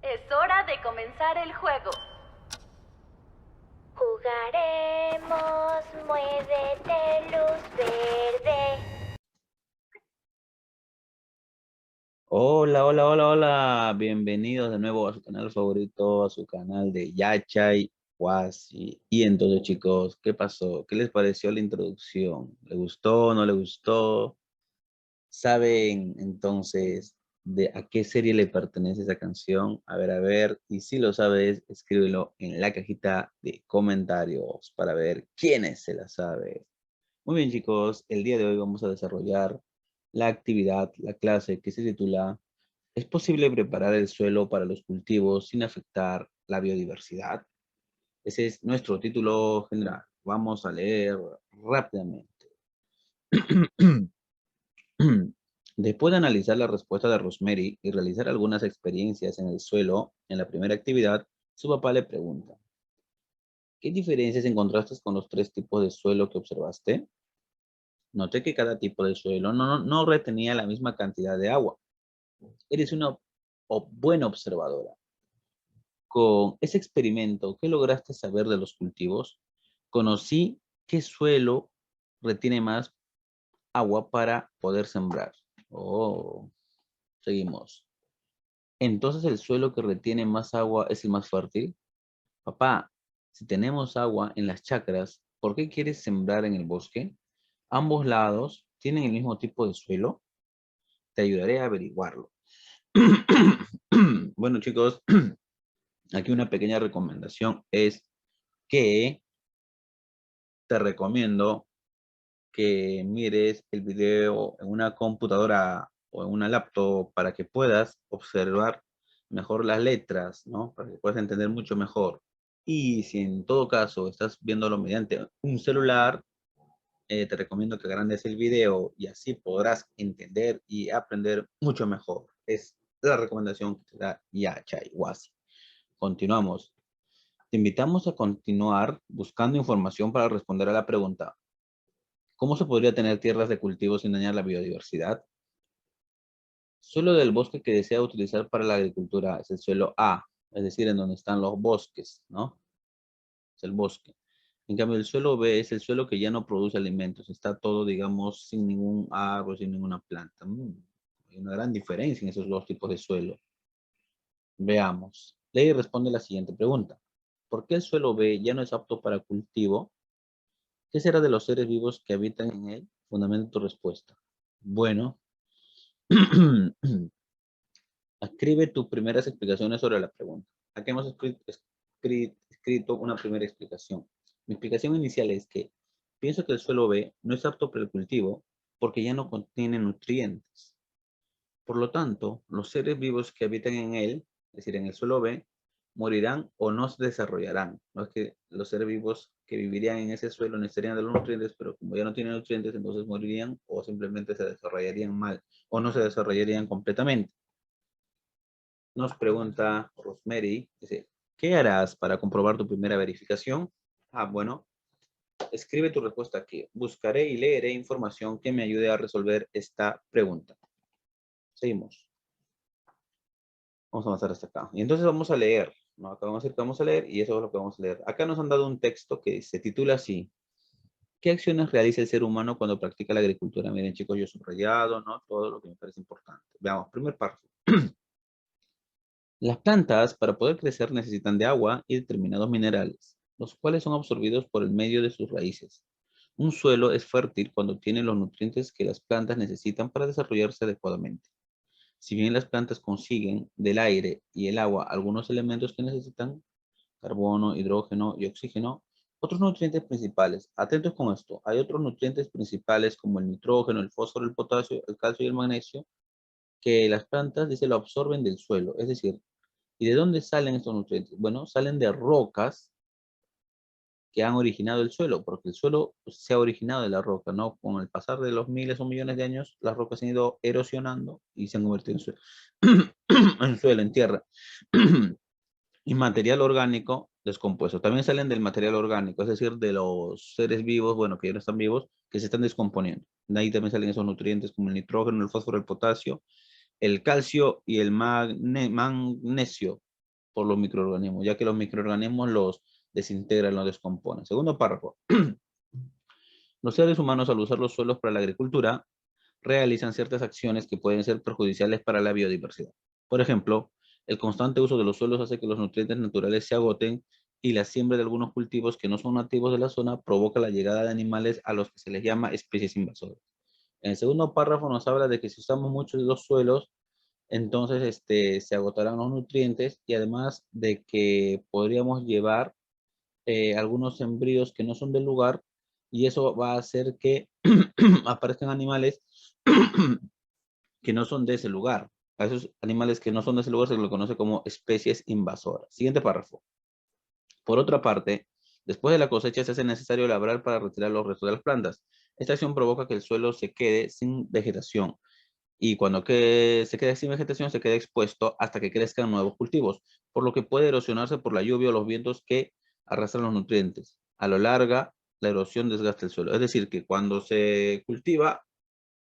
Es hora de comenzar el juego. Jugaremos, muévete, luz verde. Hola, hola, hola, hola. Bienvenidos de nuevo a su canal favorito, a su canal de Yachay Wasi. Y entonces, chicos, ¿qué pasó? ¿Qué les pareció la introducción? ¿Le gustó? ¿No le gustó? ¿Saben entonces de a qué serie le pertenece esa canción? A ver. Y si lo sabes, escríbelo en la cajita de comentarios para ver quiénes se la sabe. Muy bien, chicos, el día de hoy vamos a desarrollar la actividad, la clase que se titula ¿Es posible preparar el suelo para los cultivos sin afectar la biodiversidad? Ese es nuestro título general. Vamos a leer rápidamente. Después de analizar la respuesta de Rosemary y realizar algunas experiencias en el suelo en la primera actividad, su papá le pregunta, ¿qué diferencias encontraste con los tres tipos de suelo que observaste? Noté que cada tipo de suelo no retenía la misma cantidad de agua. Eres una buena observadora. Con ese experimento, ¿qué lograste saber de los cultivos? Conocí qué suelo retiene más agua para poder sembrar. Oh, seguimos. Entonces, ¿el suelo que retiene más agua es el más fértil? Papá, si tenemos agua en las chacras, ¿por qué quieres sembrar en el bosque? ¿Ambos lados tienen el mismo tipo de suelo? Te ayudaré a averiguarlo. Bueno, chicos, aquí una pequeña recomendación es que te recomiendo que mires el video en una computadora o en una laptop para que puedas observar mejor las letras, ¿no? Para que puedas entender mucho mejor. Y si en todo caso estás viéndolo mediante un celular, te recomiendo que agrandes el video y así podrás entender y aprender mucho mejor. Es la recomendación que te da Yachay Wasi. Continuamos. Te invitamos a continuar buscando información para responder a la pregunta: ¿cómo se podría tener tierras de cultivo sin dañar la biodiversidad? Suelo del bosque que desea utilizar para la agricultura es el suelo A, es decir, en donde están los bosques, ¿no? Es el bosque. En cambio, el suelo B es el suelo que ya no produce alimentos. Está todo, digamos, sin ningún árbol, sin ninguna planta. Hay una gran diferencia en esos dos tipos de suelo. Veamos. Lee y responde la siguiente pregunta. ¿Por qué el suelo B ya no es apto para cultivo? ¿Qué será de los seres vivos que habitan en él? Fundamenta tu respuesta. Bueno, escribe tus primeras explicaciones sobre la pregunta. Aquí hemos escrito una primera explicación. Mi explicación inicial es que pienso que el suelo B no es apto para el cultivo porque ya no contiene nutrientes. Por lo tanto, los seres vivos que habitan en él, es decir, en el suelo B, morirán o no se desarrollarán. No es que los seres vivos que vivirían en ese suelo necesitarían de los nutrientes, pero como ya no tienen nutrientes, entonces morirían o simplemente se desarrollarían mal o no se desarrollarían completamente. Nos pregunta Rosemary, dice, ¿qué harás para comprobar tu primera verificación? Bueno, escribe tu respuesta aquí. Buscaré y leeré información que me ayude a resolver esta pregunta. Seguimos. Vamos a avanzar hasta acá. Y entonces vamos a leer, ¿no? Acá vamos a decir que vamos a leer y eso es lo que vamos a leer. Acá nos han dado un texto que se titula así. ¿Qué acciones realiza el ser humano cuando practica la agricultura? Miren, chicos, yo he subrayado, ¿no? Todo lo que me parece importante. Veamos, primer párrafo. Las plantas, para poder crecer, necesitan de agua y determinados minerales, los cuales son absorbidos por el medio de sus raíces. Un suelo es fértil cuando tiene los nutrientes que las plantas necesitan para desarrollarse adecuadamente. Si bien las plantas consiguen del aire y el agua algunos elementos que necesitan, carbono, hidrógeno y oxígeno, otros nutrientes principales, atentos con esto, hay otros nutrientes principales como el nitrógeno, el fósforo, el potasio, el calcio y el magnesio, que las plantas, dice, lo absorben del suelo. Es decir, ¿y de dónde salen estos nutrientes? Bueno, salen de rocas que han originado el suelo, porque el suelo se ha originado de la roca, ¿no? Con el pasar de los miles o millones de años, las rocas han ido erosionando y se han convertido en suelo, en suelo, en tierra. Y material orgánico descompuesto. También salen del material orgánico, es decir, de los seres vivos, bueno, que ya no están vivos, que se están descomponiendo. De ahí también salen esos nutrientes como el nitrógeno, el fósforo, el potasio, el calcio y el magnesio. por los microorganismos, ya que los microorganismos los desintegran, los descomponen. Segundo párrafo. Los seres humanos, al usar los suelos para la agricultura, realizan ciertas acciones que pueden ser perjudiciales para la biodiversidad. Por ejemplo, el constante uso de los suelos hace que los nutrientes naturales se agoten y la siembra de algunos cultivos que no son nativos de la zona provoca la llegada de animales a los que se les llama especies invasoras. En el segundo párrafo nos habla de que si usamos mucho de los suelos, entonces se agotarán los nutrientes y además de que podríamos llevar algunos embrios que no son del lugar y eso va a hacer que aparezcan animales que no son de ese lugar. A esos animales que no son de ese lugar se les conoce como especies invasoras. Siguiente párrafo. Por otra parte, después de la cosecha se hace necesario labrar para retirar los restos de las plantas. Esta acción provoca que el suelo se quede sin vegetación y cuando se quede sin vegetación se queda expuesto hasta que crezcan nuevos cultivos, por lo que puede erosionarse por la lluvia o los vientos que arrastran los nutrientes. A lo largo, la erosión desgasta el suelo. Es decir, que cuando se cultiva,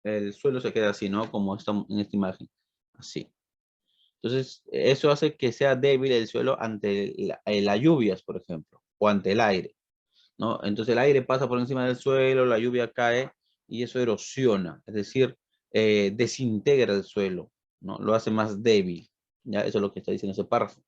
el suelo se queda así, ¿no? Como está en esta imagen, así. Entonces, eso hace que sea débil el suelo ante las lluvias, por ejemplo, o ante el aire, ¿no? Entonces, el aire pasa por encima del suelo, la lluvia cae y eso erosiona, es decir, desintegra el suelo, ¿no? Lo hace más débil, ¿ya? Eso es lo que está diciendo ese párrafo.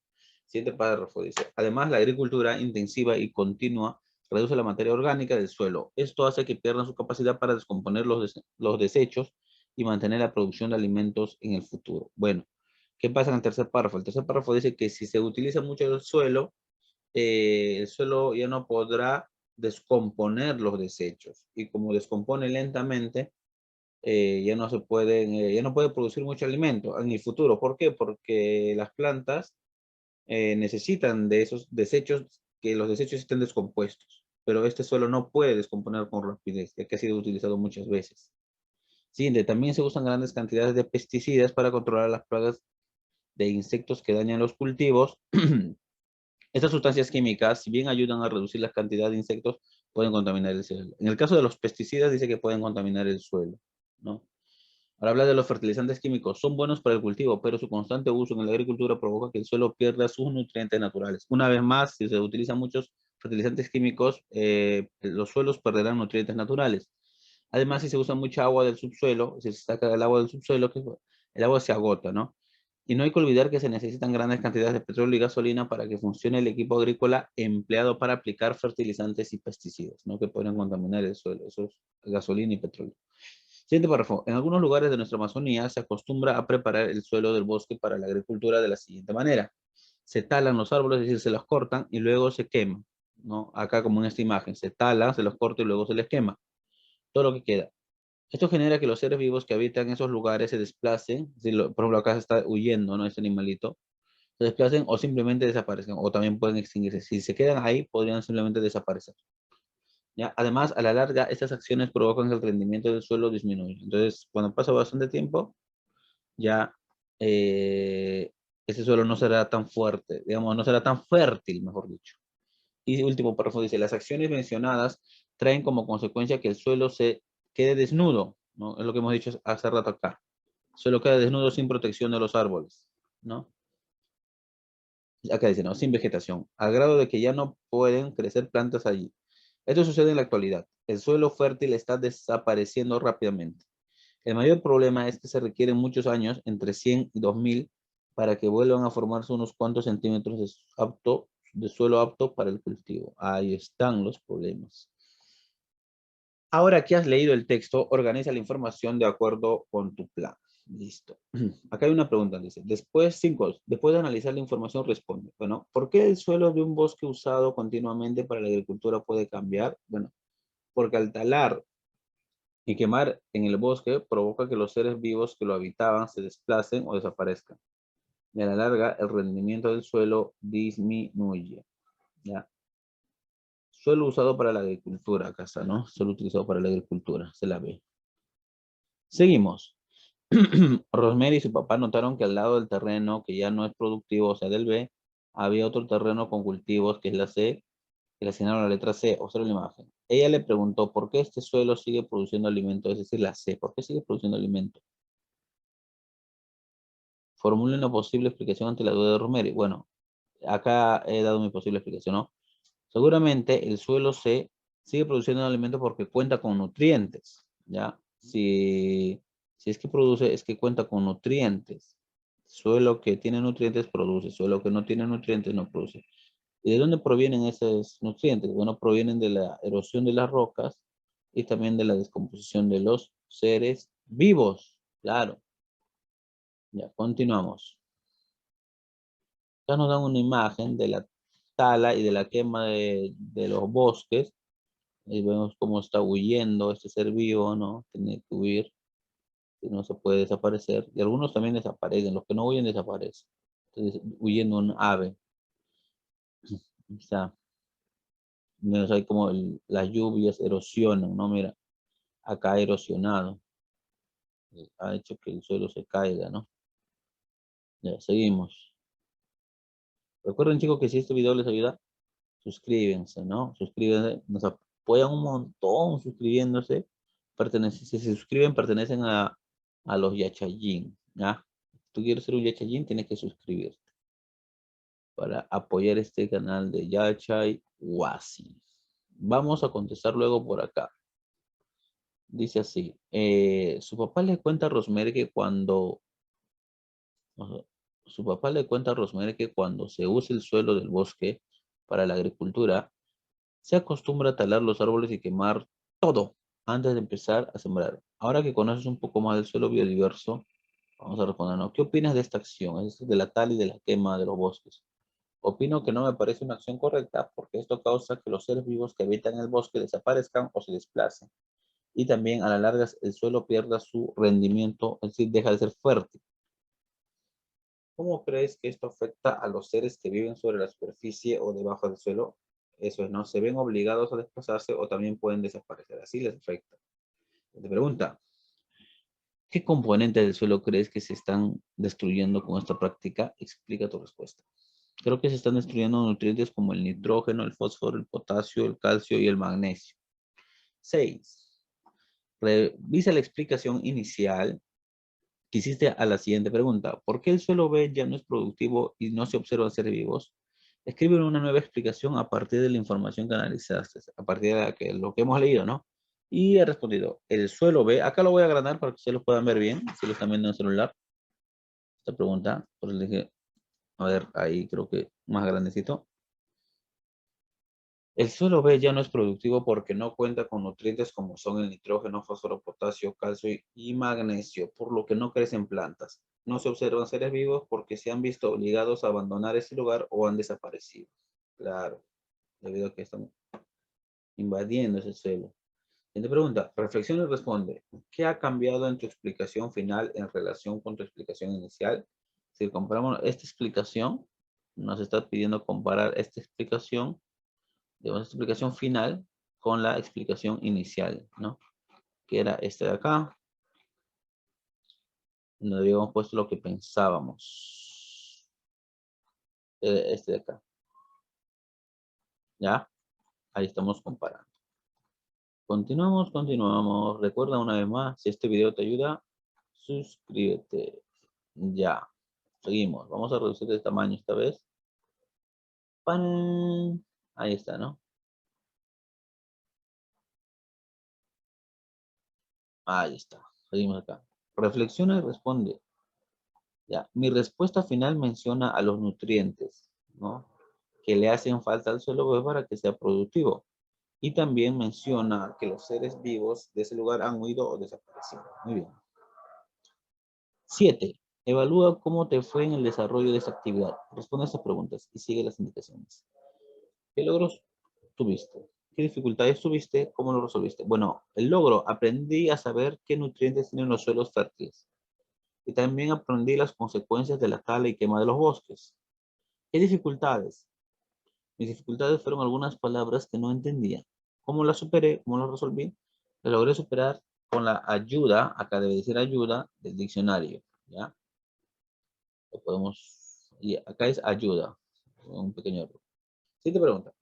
Siguiente párrafo dice, además, la agricultura intensiva y continua reduce la materia orgánica del suelo. Esto hace que pierdan su capacidad para descomponer los desechos y mantener la producción de alimentos en el futuro. Bueno, ¿qué pasa en el tercer párrafo? El tercer párrafo dice que si se utiliza mucho el suelo ya no podrá descomponer los desechos. Y como descompone lentamente, ya no puede producir mucho alimento en el futuro. ¿Por qué? Porque las plantas necesitan de esos desechos, que los desechos estén descompuestos. Pero este suelo no puede descomponer con rapidez, ya que ha sido utilizado muchas veces. Siguiente, también se usan grandes cantidades de pesticidas para controlar las plagas de insectos que dañan los cultivos. Estas sustancias químicas, si bien ayudan a reducir la cantidad de insectos, pueden contaminar el suelo. En el caso de los pesticidas, dice que pueden contaminar el suelo, ¿no? Ahora habla de los fertilizantes químicos. Son buenos para el cultivo, pero su constante uso en la agricultura provoca que el suelo pierda sus nutrientes naturales. Una vez más, si se utilizan muchos fertilizantes químicos, los suelos perderán nutrientes naturales. Además, si se usa mucha agua del subsuelo, si se saca el agua del subsuelo, el agua se agota, ¿no? Y no hay que olvidar que se necesitan grandes cantidades de petróleo y gasolina para que funcione el equipo agrícola empleado para aplicar fertilizantes y pesticidas, ¿no? Que podrían contaminar el suelo, eso es gasolina y petróleo. Siguiente párrafo. En algunos lugares de nuestra Amazonía se acostumbra a preparar el suelo del bosque para la agricultura de la siguiente manera. Se talan los árboles, es decir, se los cortan y luego se queman, ¿no? Acá como en esta imagen, se talan, se los corta y luego se les quema. Todo lo que queda. Esto genera que los seres vivos que habitan esos lugares se desplacen, por ejemplo acá se está huyendo, ¿no? Este animalito, se desplacen o simplemente desaparezcan, o también pueden extinguirse. Si se quedan ahí, podrían simplemente desaparecer. ¿Ya? Además, a la larga, estas acciones provocan que el rendimiento del suelo disminuya. Entonces, cuando pasa bastante tiempo, ya ese suelo no será tan fuerte, digamos, no será tan fértil, mejor dicho. Y último párrafo dice, las acciones mencionadas traen como consecuencia que el suelo se quede desnudo, ¿no? Es lo que hemos dicho hace rato acá. El suelo queda desnudo sin protección de los árboles, ¿no? Acá dice, no, sin vegetación, al grado de que ya no pueden crecer plantas allí. Esto sucede en la actualidad. El suelo fértil está desapareciendo rápidamente. El mayor problema es que se requieren muchos años, entre 100 y 2000, para que vuelvan a formarse unos cuantos centímetros de suelo apto para el cultivo. Ahí están los problemas. Ahora que has leído el texto, organiza la información de acuerdo con tu plan. Listo. Acá hay una pregunta, dice, después de analizar la información, responde. Bueno, ¿por qué el suelo de un bosque usado continuamente para la agricultura puede cambiar? Bueno, porque al talar y quemar en el bosque provoca que los seres vivos que lo habitaban se desplacen o desaparezcan. Y a la larga, el rendimiento del suelo disminuye. ¿Ya? Suelo usado para la agricultura, acá está, ¿no? Suelo utilizado para la agricultura, se la ve. Seguimos. Rosemary y su papá notaron que al lado del terreno que ya no es productivo, o sea, del B, había otro terreno con cultivos, que es la C, que le asignaron la letra C, observa la imagen. Ella le preguntó, ¿por qué este suelo sigue produciendo alimento? Es decir, la C, ¿por qué sigue produciendo alimento? Formule una posible explicación ante la duda de Rosemary. Bueno, acá he dado mi posible explicación, ¿no? Seguramente el suelo se sigue produciendo alimento porque cuenta con nutrientes, ¿ya? Si es que produce, es que cuenta con nutrientes. Suelo que tiene nutrientes produce, suelo que no tiene nutrientes no produce. ¿Y de dónde provienen esos nutrientes? Bueno, provienen de la erosión de las rocas y también de la descomposición de los seres vivos. Claro. Ya, continuamos. Ya nos dan una imagen de la tala y de la quema de los bosques. Ahí vemos cómo está huyendo este ser vivo, ¿no? Tiene que huir, si no se puede desaparecer. Y algunos también desaparecen, los que no huyen desaparecen. Entonces, huyendo un ave. O sea, menos hay como las lluvias erosionan, ¿no? Mira, acá ha erosionado. Ha hecho que el suelo se caiga, ¿no? Ya, seguimos. Recuerden, chicos, que si este video les ayuda, suscríbanse, ¿no? Suscríbanse, nos apoyan un montón suscribiéndose. Si se suscriben, pertenecen a los Yachayín, ¿ya? Si tú quieres ser un Yachayín, tienes que suscribirte para apoyar este canal de Yachay Wasi. Vamos a contestar luego por acá. Dice así, su papá le cuenta a Rosemary que cuando su papá le cuenta a Rosemary que cuando se usa el suelo del bosque para la agricultura, se acostumbra a talar los árboles y quemar todo antes de empezar a sembrar. Ahora que conoces un poco más del suelo biodiverso, vamos a responder, ¿no? ¿Qué opinas de esta acción? Es decir, de la tala y de la quema de los bosques. Opino que no me parece una acción correcta porque esto causa que los seres vivos que habitan el bosque desaparezcan o se desplacen. Y también a la larga el suelo pierda su rendimiento, es decir, deja de ser fértil. ¿Cómo crees que esto afecta a los seres que viven sobre la superficie o debajo del suelo? Eso es, ¿no? Se ven obligados a desplazarse o también pueden desaparecer. Así les afecta. Te pregunta, ¿qué componentes del suelo crees que se están destruyendo con esta práctica? Explica tu respuesta. Creo que se están destruyendo nutrientes como el nitrógeno, el fósforo, el potasio, el calcio y el magnesio. 6. Revisa la explicación inicial que hiciste a la siguiente pregunta. ¿Por qué el suelo B ya no es productivo y no se observan seres vivos? Escribe una nueva explicación a partir de la información que analizaste, a partir de lo que hemos leído, ¿no? Y he respondido, el suelo B, acá lo voy a agrandar para que ustedes lo puedan ver bien, si lo están viendo en el celular. Esta pregunta, por eso dije, a ver, ahí creo que más grandecito. El suelo B ya no es productivo porque no cuenta con nutrientes como son el nitrógeno, fósforo, potasio, calcio y magnesio, por lo que no crecen plantas. No se observan seres vivos porque se han visto obligados a abandonar ese lugar o han desaparecido. Claro, debido a que están invadiendo ese suelo. Siguiente pregunta, reflexiona y responde. ¿Qué ha cambiado en tu explicación final en relación con tu explicación inicial? Si comparamos esta explicación, nos está pidiendo comparar esta explicación de una explicación final con la explicación inicial, ¿no? Que era este de acá, donde habíamos puesto lo que pensábamos. Este de acá. ¿Ya? Ahí estamos comparando. Continuamos. Recuerda una vez más, si este video te ayuda, suscríbete. Ya. Seguimos. Vamos a reducir el tamaño esta vez. ¡Pan! Ahí está, ¿no? Ahí está. Seguimos acá. Reflexiona y responde. Ya. Mi respuesta final menciona a los nutrientes, ¿no? Que le hacen falta al suelo para que sea productivo. Y también menciona que los seres vivos de ese lugar han huido o desaparecido. Muy bien. 7. Evalúa cómo te fue en el desarrollo de esta actividad. Responde a estas preguntas y sigue las indicaciones. ¿Qué logros tuviste? ¿Qué dificultades tuviste? ¿Cómo lo resolviste? Bueno, el logro, aprendí a saber qué nutrientes tienen los suelos fértiles. Y también aprendí las consecuencias de la tala y quema de los bosques. ¿Qué dificultades? Mis dificultades fueron algunas palabras que no entendía. ¿Cómo las superé? ¿Cómo las resolví? Las logré superar con la ayuda, acá debe decir ayuda, del diccionario. ¿Ya? Lo podemos, y acá es ayuda. Un pequeño error. Siguiente pregunta.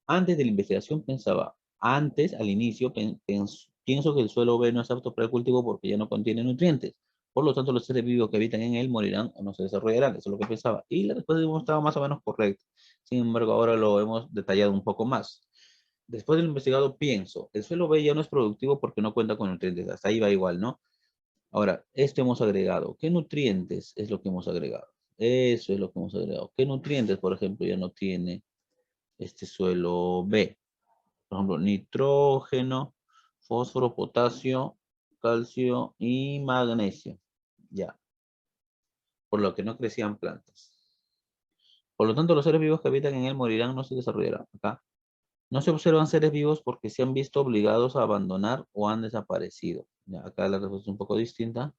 Antes de la investigación pensaba, antes, al inicio, pienso que el suelo B no es apto para el cultivo porque ya no contiene nutrientes. Por lo tanto, los seres vivos que habitan en él morirán o no se desarrollarán. Eso es lo que pensaba. Y la respuesta estaba más o menos correcta. Sin embargo, ahora lo hemos detallado un poco más. Después del investigado, pienso, el suelo B ya no es productivo porque no cuenta con nutrientes. Hasta ahí va igual, ¿no? Ahora, esto hemos agregado. ¿Qué nutrientes es lo que hemos agregado? Eso es lo que hemos agregado. ¿Qué nutrientes, por ejemplo, ya no tiene este suelo B? Por ejemplo, nitrógeno, fósforo, potasio, calcio y magnesio. Ya, por lo que no crecían plantas. Por lo tanto, los seres vivos que habitan en él morirán, no se desarrollarán. Acá no se observan seres vivos porque se han visto obligados a abandonar o han desaparecido. Ya, acá la respuesta es un poco distinta,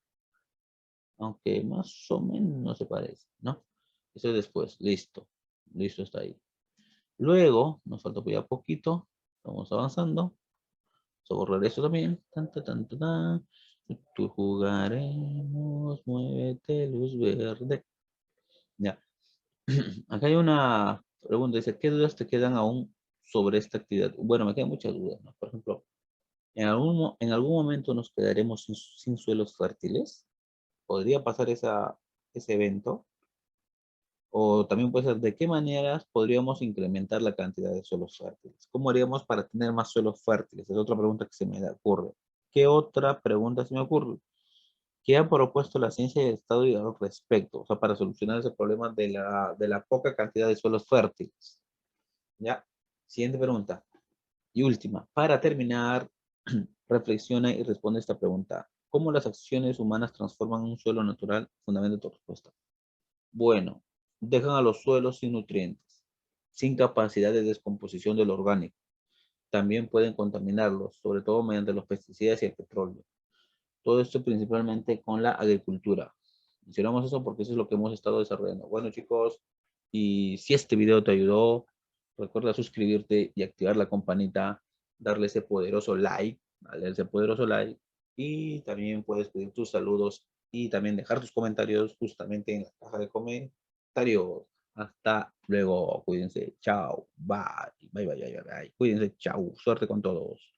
aunque más o menos no se parece, ¿no? Eso es después, listo. Listo está ahí. Luego, nos falta ya poquito, estamos avanzando. Vamos a borrar eso también. Tan, tan, tan, tan, tan. Tú jugaremos, muévete, luz verde. Ya. Acá hay una pregunta, dice, ¿qué dudas te quedan aún sobre esta actividad? Bueno, me quedan muchas dudas, ¿no? Por ejemplo, en algún momento nos quedaremos sin suelos fértiles. ¿Podría pasar ese evento? O también puede ser, ¿de qué maneras podríamos incrementar la cantidad de suelos fértiles? ¿Cómo haríamos para tener más suelos fértiles? Es otra pregunta que se me ocurre. ¿Qué otra pregunta se me ocurre? ¿Qué ha propuesto la ciencia y el Estado al respecto? O sea, para solucionar ese problema de la poca cantidad de suelos fértiles. ¿Ya? Siguiente pregunta. Y última. Para terminar, reflexiona y responde esta pregunta. ¿Cómo las acciones humanas transforman un suelo natural? Fundamento tu respuesta. Bueno, dejan a los suelos sin nutrientes, sin capacidad de descomposición del orgánico. También pueden contaminarlos, sobre todo mediante los pesticidas y el petróleo. Todo esto principalmente con la agricultura. Mencionamos eso porque eso es lo que hemos estado desarrollando. Bueno, chicos, y si este video te ayudó, recuerda suscribirte y activar la campanita, darle ese poderoso like, darle ese poderoso like, y también puedes pedir tus saludos y también dejar tus comentarios justamente en la caja de comentarios. Hasta luego, cuídense, chao, bye, bye, bye, bye, bye. Cuídense, chao, suerte con todos.